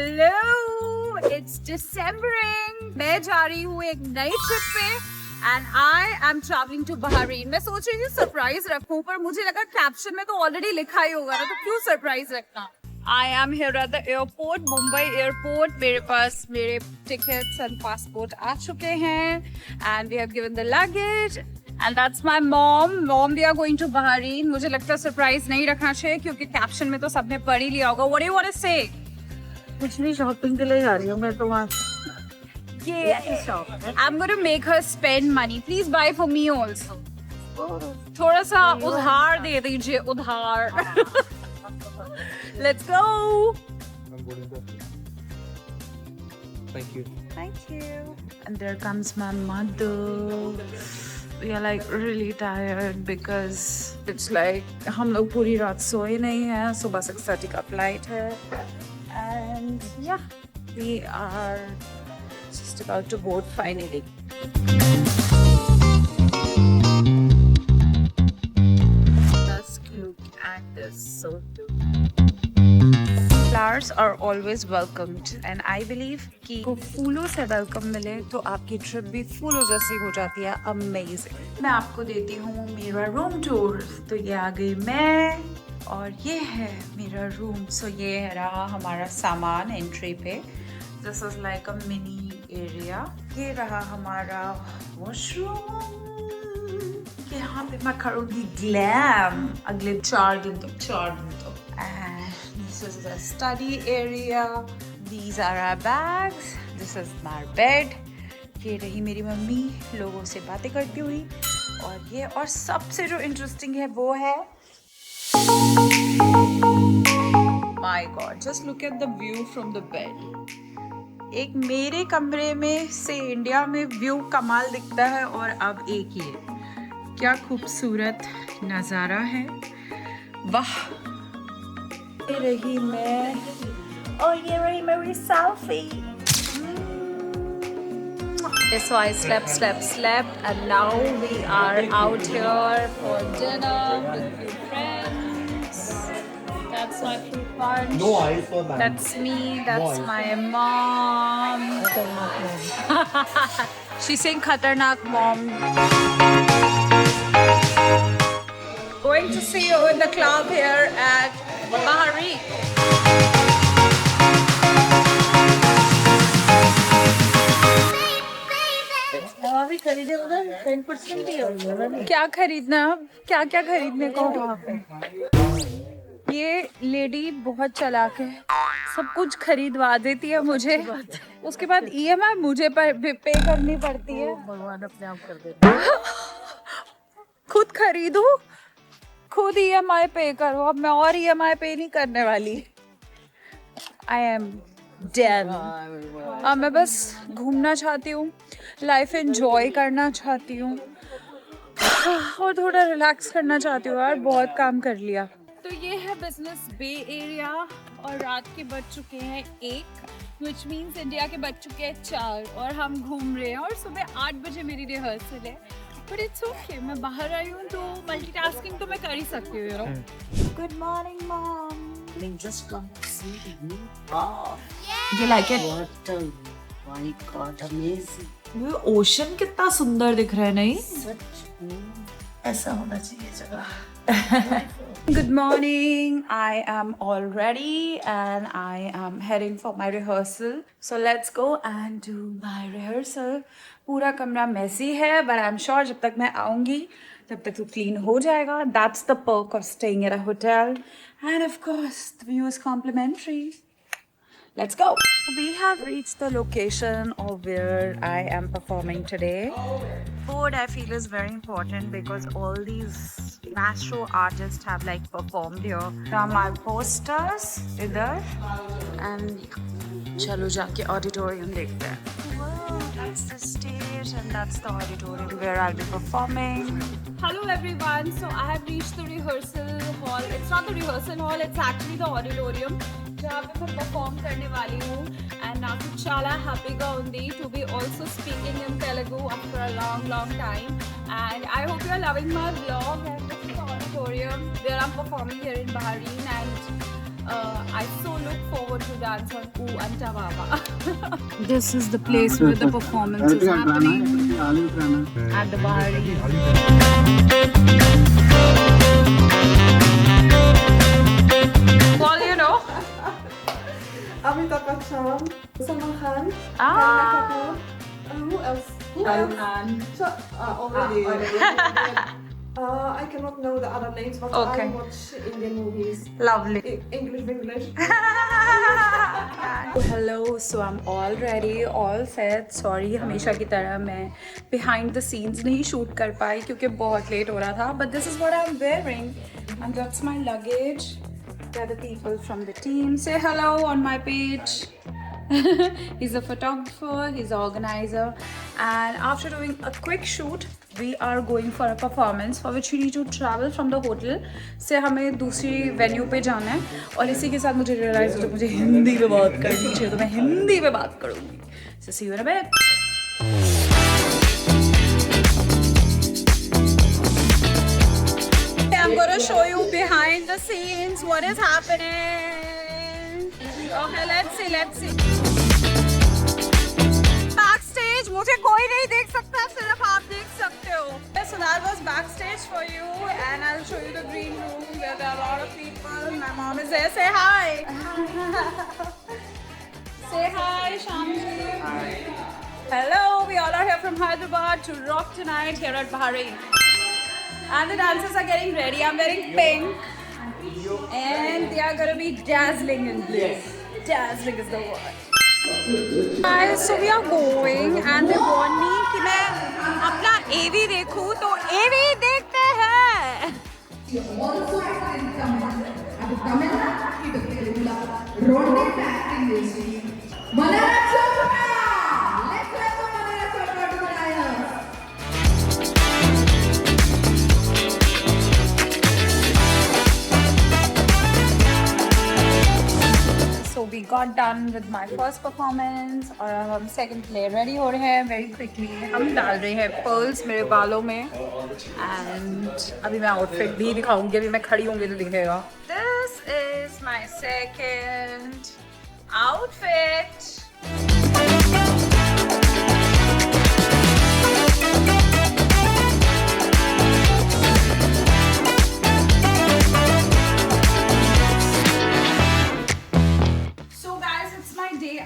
Hello, it's डिसेंबरिंग। मैं जा रही हूँ एक नई ट्रिप पे and I am travelling to Bahrain. मैं सोच रही थी सरप्राइज रखूं, पर मुझे लगा कैप्शन में तो ऑलरेडी लिखा ही होगा ना, तो क्यों सरप्राइज रखना। I am here at the airport, Mumbai airport. मेरे पास मेरे टिकट्स एंड पासपोर्ट आ चुके हैं and we have given the luggage and that's my mom we are going to Bahrain. मुझे लगता है सरप्राइज नहीं रखना चाहिए क्योंकि कैप्शन में तो सबने पढ़ ही लिया होगा। What do you want to say? कुछ नहीं, शॉपिंग के लिए जा रही हूँ मैं तो वहाँ। I'm going to make her spend money. Please buy for me also. थोड़ा सा उधार दे दीजिए, उधार। Let's go. Thank you. Thank you. And there comes my mother. We are like really tired because it's like हम लोग पूरी रात सोए नहीं हैं। सुबह 6:30 का फ्लाइट है and yeah, we are just about to board finally. Just look at this, so cute. Flowers are always welcomed and I believe कि को फूलों से वेलकम मिले तो आपकी ट्रिप भी फूलों जैसी हो जाती है। अमेजिंग। मैं आपको देती हूँ मेरा रूम टूर। तो ये आ गई मैं और ये है मेरा रूम। सो ये रहा हमारा सामान एंट्री पे। This is like a mini area. ये रहा हमारा वॉशरूम। यहाँ पे मैं करूँगी ग्लैम अगले 4 दिन तक। And this is the study area. These are our bags. This is my bed. ये रही मेरी मम्मी लोगों से बातें करती हुई। और सबसे जो इंटरेस्टिंग है वो है My God, just look at the view from the bed. एक मेरे कमरे में से इंडिया में व्यू कमाल दिखता है और अब एक ये क्या खूबसूरत नज़ारा है। वाह। ये रही मैं और ये रही मेरी selfie. So I slept and now we are out here for dinner with few friends. That's my fruit punch. No eyes for that. That's me. That's my mom. She's saying Khatarnak mom. Going to see you in the club here at Bahari. खरीदे उधर 10% ही होगा। क्या खरीदना है? क्या क्या खरीदने को वहाँ पे? ये लेडी बहुत चालाक है, सब कुछ खरीदवा देती है मुझे, उसके बाद EMI मुझे पे करनी पड़ती है। भगवान अपने आप कर देते हैं। खुद खरीदो, खुद EMI पे करो। अब मैं और EMI पे नहीं करने वाली। I am dead. अब मैं बस घूमना चाहती हूँ, लाइफ एंजॉय करना चाहती हूँ और थोड़ा रिलैक्स करना चाहती हूँ। यार बहुत काम कर लिया। तो ये है बिजनेस बे एरिया और रात के बज चुके हैं 1, which means इंडिया के बज चुके हैं 4 और हम घूम रहे हैं और सुबह 8 बजे मेरी रिहर्सल है। बट इट्स ओके, मैं बाहर आई हूँ तो मल्टीटास्किंग तो मैं कर ही सकती हूँ। You know. Good morning mom. Just come to see you. Wow. You like it? What a, my God, amazing. ये ओशन कितना सुंदर दिख रहा है, नहीं? ऐसा होना चाहिए जगह। Good morning. I am all ready and I am heading for my rehearsal. So let's go and do my rehearsal. पूरा कमरा messy है, but I'm sure जब तक मैं आऊँगी तब तक तो clean हो जाएगा. That's the perk of staying at a hotel. And of course, the view is complimentary. Let's go. We have reached the location of where I am performing today. Food I feel is very important because all these Nashro artists have like performed here. From our posters idhar and chalo jaake auditorium dekhte hain. Wow, that's the stage and that's the auditorium where I'll be performing. Hello everyone. So I have reached the rehearsal hall. It's not the rehearsal hall, it's actually the auditorium. जहाँ पे मैं perform करने वाली हूँ and నాకు చాలా హ్యాపీగా ఉంది to be also speaking in Telugu after a long time and I hope you are loving my vlog and this is the auditorium where I'm performing here in Bahrain and I so look forward go to dance on Ooh Anta Baba. This is the place where the performance is happening at the Bahari. Well, you know. Amitabh Bachchan, Salman Khan, Ah. Kareena Kapoor, who else? Already. I cannot know the other names, but Okay. I watch Indian movies. Lovely. English. Hello, so I'm all ready, all set. Sorry, हमेशा की तरह मैं behind the scenes नहीं shoot कर पाई क्योंकि बहुत late हो रहा था. But this is what I'm wearing, and that's my luggage. They're the people from the team. Say hello on my page. He's a photographer, he's an organizer, and after doing a quick shoot, we are going for a performance for which we need to travel from the hotel से हमें दूसरी venue पे जाना है. और इसी के साथ मुझे realize हो मुझे हिंदी में बात करनी चाहिए, तो मैं हिंदी में बात करूँगी. So see you in a bit. I'm gonna show you behind the scenes what is happening. Okay, let's see. Backstage, मुझे कोई नहीं देख सकता, सिर्फ आप देख सकते हो. So that was backstage for you, and I'll show you the green room where there are a lot of people. My mom is there. Say hi. Say hi, Shamji. Hi. Hello, we all are here from Hyderabad to rock tonight here at Bahari. And the dancers are getting ready. I'm wearing pink. And they are going to be dazzling in this. Dazzling is the word. Guys, so we are going and they want me कि मैं अपना AV देखूं, तो AV देखते हैं. So we got done with my first performance और अब हम second play ready हो रहे हैं very quickly. हम डाल रहे हैं pearls मेरे बालों में and अभी मैं outfit भी दिखाऊंगी, अभी मैं खड़ी होंगी तो दिखेगा. This is my second outfit.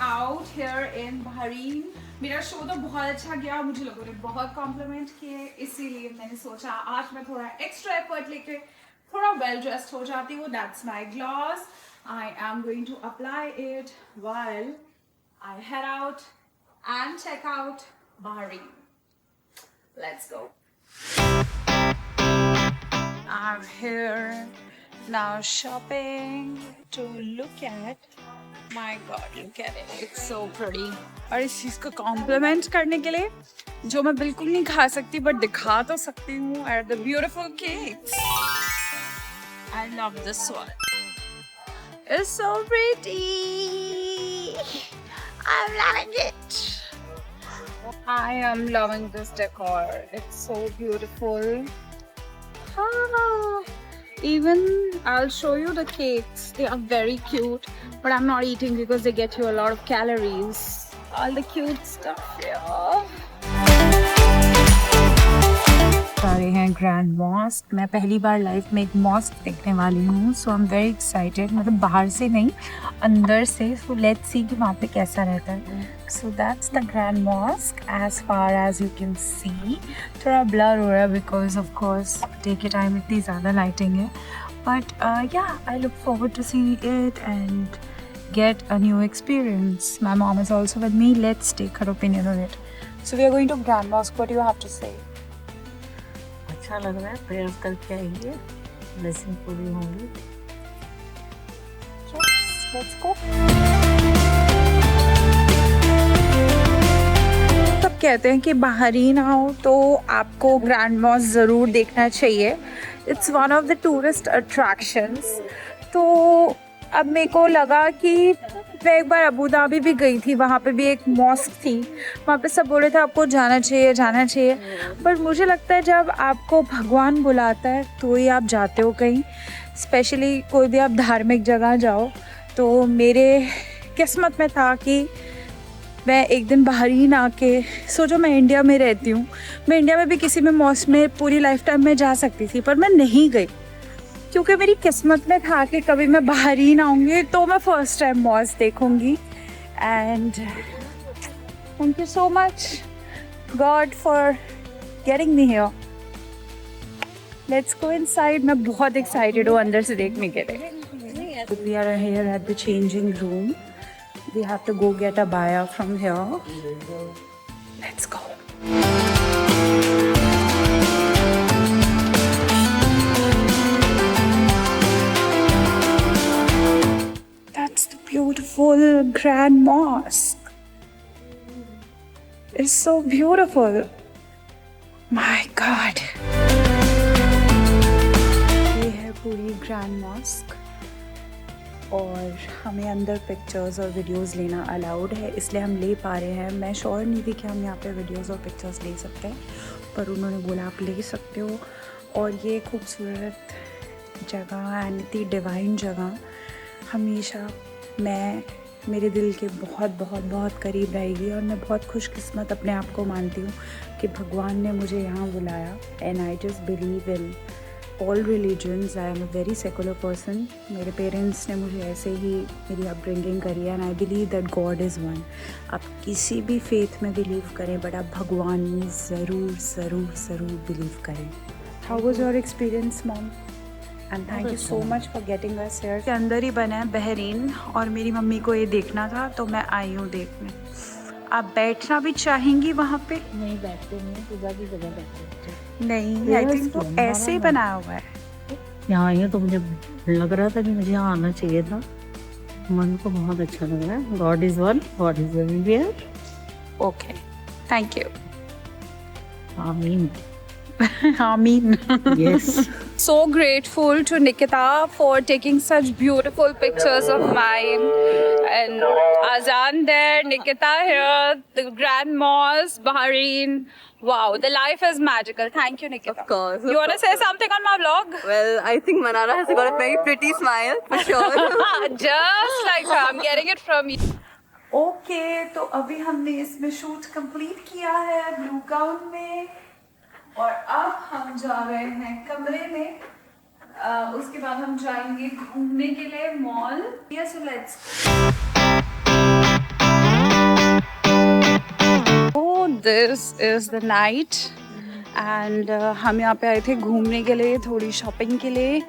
Out here in Bahrain. मेरा शो तो बहुत अच्छा गया, मुझे लोगों ने बहुत कॉम्प्लीमेंट किए, इसीलिए मैंने सोचा आज मैं थोड़ा एक्स्ट्रा एफर्ट लेके थोड़ा वेल ड्रेस्ड हो जाती हूँ. That's my gloss. I am going to apply it while I head out and check out Bahrain. Let's go. I'm here now shopping to look at. My God, look at it. It's so pretty. और इस चीज़ को complement करने के लिए जो मैं बिल्कुल नहीं खा सकती बट दिखा तो सकती हूँ are the beautiful cakes. I love this one. It's so pretty. I'm loving it. I am loving this decor. It's so beautiful. Even I'll show you the cakes. They are very cute, but I'm not eating because they get you a lot of calories. All the cute stuff here. आ रहे हैं grand mask. मैं पहली बार life में एक mask देखने वाली हूँ, सो I am very excited. मतलब बाहर से नहीं, अंदर से. सो लेट्स सी कि वहाँ पे कैसा रहता है. So that's the grand mosque as far as you can see. थोड़ा ब्लर हो रहा है बिकॉज ऑफ कोर्स डे के टाइम इतनी ज़्यादा लाइटिंग है, but yeah I look forward to see it and get a new experience. My mom is also with me. Let's take her opinion on it. So we are going to Grand Mosque. What do you have to say? अच्छा लग रहा है. Prayers करके आएंगे, blessing पूरी होंगी. Let's go. सब कहते हैं कि बहरीन आओ तो आपको ग्रैंड मॉस्क ज़रूर देखना चाहिए. It's one of the tourist attractions. तो अब मेरे को लगा कि मैं एक बार अबू धाबी भी गई थी, वहाँ पे भी एक मॉस्क थी. वहाँ पे सब बोल रहे थे आपको जाना चाहिए. बट मुझे लगता है जब आपको भगवान बुलाता है तो ही आप जाते हो कहीं. स्पेशली कोई भी आप धार्मिक जगह जाओ तो मेरे किस्मत में था कि मैं एक दिन बहरीन आके, सोचो मैं इंडिया में रहती हूँ, मैं इंडिया में भी किसी भी मॉस में पूरी लाइफ टाइम में जा सकती थी, पर मैं नहीं गई क्योंकि मेरी किस्मत में था कि कभी मैं बहरीन आऊँगी तो मैं फर्स्ट टाइम मॉस देखूँगी. And thank you so much God for getting me here. Let's go inside. मैं बहुत एक्साइटेड हूँ अंदर से देखने के लिए. We are here at the changing room. We have to go get a baya from here. Let's go. That's the beautiful Grand Mosque. It's so beautiful. My God. ये है पूरी Grand Mosque. और हमें अंदर पिक्चर्स और videos लेना allowed है, इसलिए हम ले पा रहे हैं. मैं श्योर नहीं थी कि हम यहाँ पे वीडियोस और पिक्चर्स ले सकते हैं, पर उन्होंने बोला आप ले सकते हो. और ये खूबसूरत जगह एंड इतनी डिवाइन जगह हमेशा मेरे दिल के बहुत बहुत बहुत करीब रहेगी. और मैं बहुत खुशकिस्मत अपने आप को मानती हूँ कि भगवान ने मुझे यहाँ बुलाया. And I just believe in all religions. I am a very secular person. मेरे पेरेंट्स ने मुझे ऐसे ही मेरी अपब्रिंगिंग करी है. And I believe that God is one. आप किसी भी फेथ में बिलीव करें, बट आप भगवान में ज़रूर ज़रूर ज़रूर बिलीव करें. How was your experience mom? And thank you so much for getting us here. के अंदर ही बना है बहरीन, और मेरी मम्मी को ये देखना था तो मैं आई हूँ देखने. आप बैठना भी चाहेंगी वहाँ पे? नहीं बैठते नहीं, पूजा की जगह बैठते नहीं, आई थिंक तो ऐसे ही बनाया हुआ है. यहाँ आई हूँ तो मुझे लग रहा था कि मुझे यहाँ आना चाहिए था. मन को बहुत अच्छा लग रहा है. God is one, God is everywhere. Okay, thank you. आमीन. Amin. Yes. So grateful to Nikita for taking such beautiful pictures of mine. And Azan there, Nikita here, the Grand Mosque, Bahrain. Wow, the life is magical. Thank you, Nikita. Of course. You want to say something on my vlog? Well, I think Manara has got a very pretty smile, for sure. Just like her. I'm getting it from you. Okay, तो अभी हमने इसमें shoot complete किया है blue gown में, और अब हम जा रहे हैं कमरे में. उसके बाद हम जाएंगे घूमने के लिए mall. Yes, let's. Oh, this is the night. And हम यहाँ पे आए थे घूमने के लिए, थोड़ी शॉपिंग के लिए.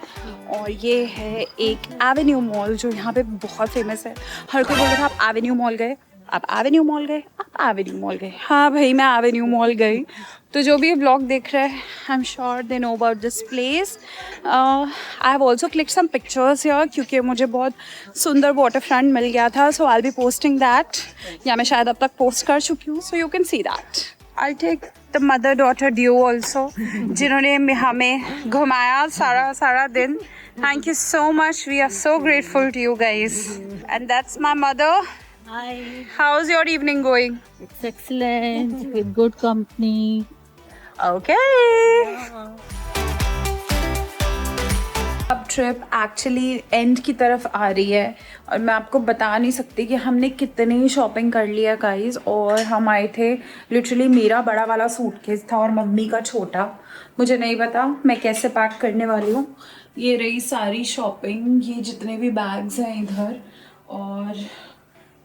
और ये है एक एवेन्यू मॉल जो यहाँ पे बहुत फेमस है. हर कोई बोल रहा था आप एवेन्यू मॉल गए, आप एवेन्यू मॉल गए, आप एवेन्यू मॉल गए. हाँ भाई, मैं एवेन्यू मॉल गई. तो जो भी ये ब्लॉग देख रहे हैं, I am sure they know about this place. I have also click some pictures here क्योंकि मुझे बहुत सुंदर वाटर फ्रंट मिल गया था. So I will be posting that, या मैं शायद अब तक पोस्ट कर चुकी हूँ. So you can see that. I take the mother daughter duo also, जिन्होंने हमें घुमाया सारा दिन. Thank you so much. We are so grateful to you guys. And that's my mother. Hi. How's your evening going? It's excellent with good company. Okay. अब trip actually and की तरफ आ रही है, और मैं आपको बता नहीं सकती कि हमने कितनी शॉपिंग कर लिया गाइस. और हम आए थे, लिटरली मेरा बड़ा वाला सूटकेस था और मम्मी का छोटा. मुझे नहीं पता मैं कैसे पैक करने वाली हूँ. ये रही सारी शॉपिंग, ये जितने भी बैग्स हैं इधर, और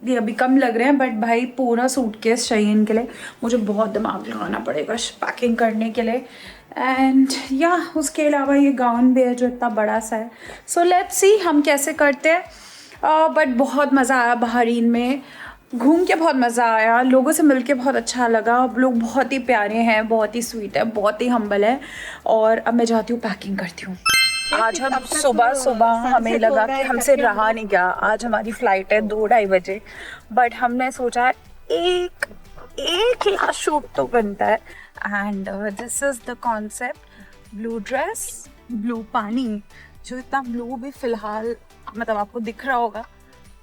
ये अभी कम लग रहे हैं, बट भाई पूरा सूटकेस चाहिए इनके लिए. मुझे बहुत दिमाग लगाना पड़ेगा पैकिंग करने के लिए. एंड या उसके अलावा ये गाउन भी है जो इतना बड़ा सा है. सो लेट्स सी हम कैसे करते हैं. बट बहुत मज़ा आया बहरीन में, घूम के बहुत मज़ा आया, लोगों से मिल के बहुत अच्छा लगा. लोग बहुत ही प्यारे हैं, बहुत ही स्वीट है, बहुत ही हम्बल है. और अब मैं जाती हूँ पैकिंग करती हूँ. आज हम सुबह हमें लगा कि हमसे रहा नहीं गया. आज हमारी फ़्लाइट है 2-2:30 बजे, बट हमने सोचा एक लास्ट शूट तो बनता है. And this is the concept. Blue dress, blue पानी, जो इतना ब्लू भी फ़िलहाल मतलब आपको दिख रहा होगा,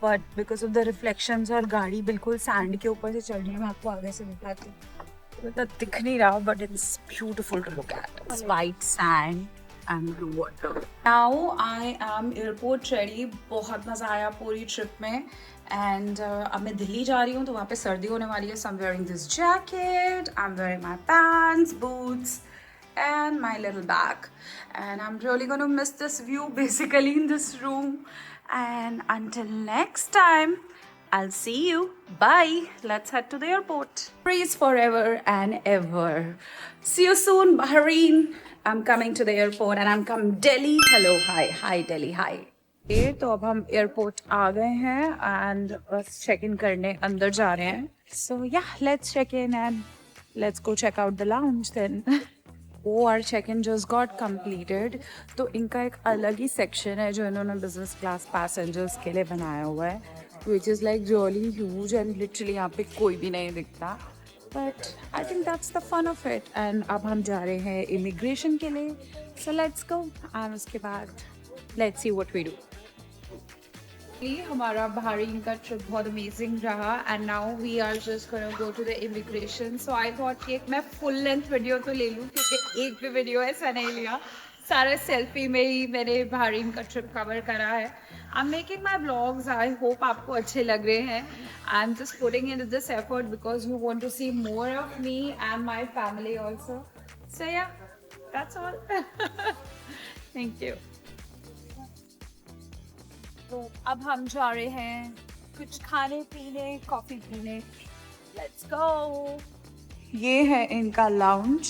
but because of the reflections और गाड़ी बिल्कुल सैंड के ऊपर से चल रही है. मैं आपको आगे से दिखाती हूँ. तो दिख नहीं रहा, but it's beautiful to look at. White sand and blue water Now I am airport ready. बहुत मज़ा आया पूरी ट्रिप में. And अब मैं दिल्ली जा रही हूँ तो वहाँ पे सर्दी होने वाली है. So I'm wearing this jacket. I'm wearing my pants, boots, and my little bag. And I'm really going to miss this view basically in this room. And until next time, I'll see you. Bye. Let's head to the airport. Freeze forever and ever. See you soon, Bahrain. I'm coming to the airport and I'm coming Delhi. Hello, hi, hi Delhi, hi. तो अब हम airport आ गए हैं and बस check in करने अंदर जा रहे हैं. So yeah let's check in and let's go check out the lounge then. वो our check in just got completed. तो इनका एक अलग ही सेक्शन है जो इन्होंने बिजनेस क्लास पैसेंजर्स के लिए बनाया हुआ है, which is like really huge and literally यहाँ पे कोई भी नहीं दिखता. But I think that's the fun of it. And अब हम जा रहे हैं इमिग्रेशन के लिए. सो लेट्स गो एंड उसके बाद let's see what we do. हमारा बहरीन का ट्रिप बहुत अमेजिंग रहा and now we are just gonna go to the immigration. So I thought कि एक मैं फुल लेंथ वीडियो तो ले लूँ क्योंकि एक भी वीडियो ऐसा नहीं लिया. सारा सेल्फी में ही मैंने बहरीन का ट्रिप कवर करा है. I am making my blogs. I hope आपको अच्छे लग रहे हैं. I am just putting in this effort because you want to see more of me and my family also. So yeah that's all. Thank you. तो अब हम जा रहे हैं कुछ खाने पीने, कॉफ़ी पीने. Let's go. ये है इनका लाउंज.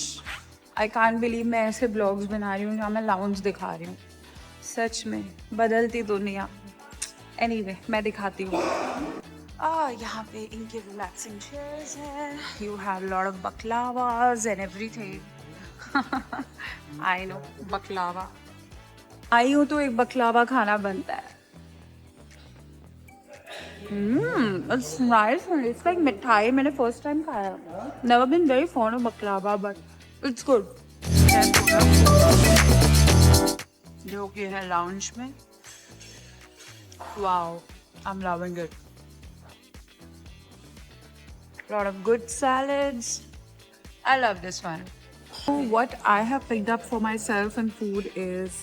आई कांट बिलीव मैं ऐसे ब्लॉग्स बना रही हूँ जहाँ मैं लाउंज दिखा रही हूँ. सच में बदलती दुनिया. एनीवे मैं दिखाती हूँ. यहाँ पे इनके रिलैक्सिंग चेयर्स हैं. You have lot of baklavas and everything. I know baklava. आई हूँ तो एक बकलावा खाना बनता है. It's nice. It's like मिठाई. मैंने first time खाया. Never been very fond of baklava, but it's good. जो कि है लाउंज में. Wow, I'm loving it. Lot of good salads. I love this one. What I have picked up for myself in food is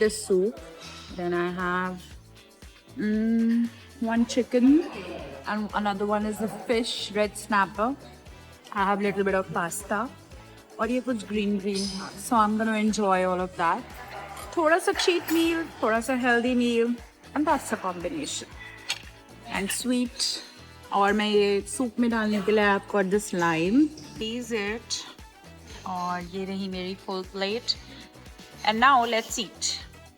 this soup. Then I have one chicken and another one is the fish red snapper. I have a little bit of pasta और ये कुछ green so I'm gonna enjoy all of that. थोड़ा सा cheat meal, थोड़ा सा healthy meal, and that's a combination. And sweet. और मैं ये सूप में डालने के लिए I've got this lime. Please it. और ये रही मेरी full plate. And now let's eat.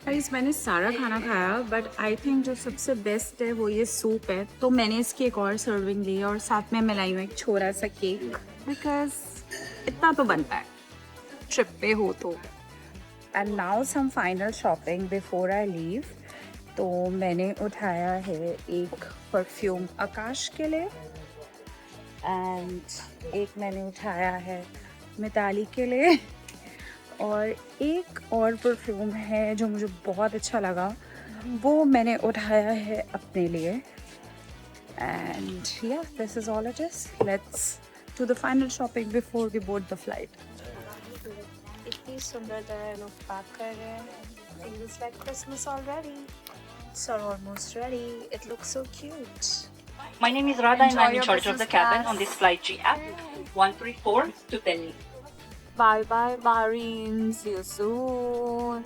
Guys मैंने सारा खाना खाया बट आई थिंक जो सबसे बेस्ट है वो ये सूप है. तो मैंने इसकी एक और सर्विंग ली है और साथ में मैं लाई हूँ एक छोटा सा केक बिकॉज इतना तो बनता है ट्रिप पे हो तो. And now some final shopping before I leave. तो मैंने उठाया है एक परफ्यूम आकाश के लिए एंड एक मैंने उठाया है मिताली के लिए और एक और परफ्यूम है जो मुझे बहुत अच्छा लगा वो मैंने उठाया है अपने लिए. And yeah this is all it is. Let's do the final shopping before we board the flight. इतनी सुंदर तरह लोग पैक कर रहे हैं. It looks like Christmas already. It's almost ready. It looks so cute. My name is Radha and Enjoy I'm in your charge of the business cabin class. on this flight GF 134 to Delhi. Bye bye Bahrain. See you soon.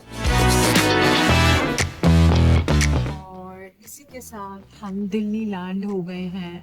और इसी के साथ हम Delhi land हो गए हैं.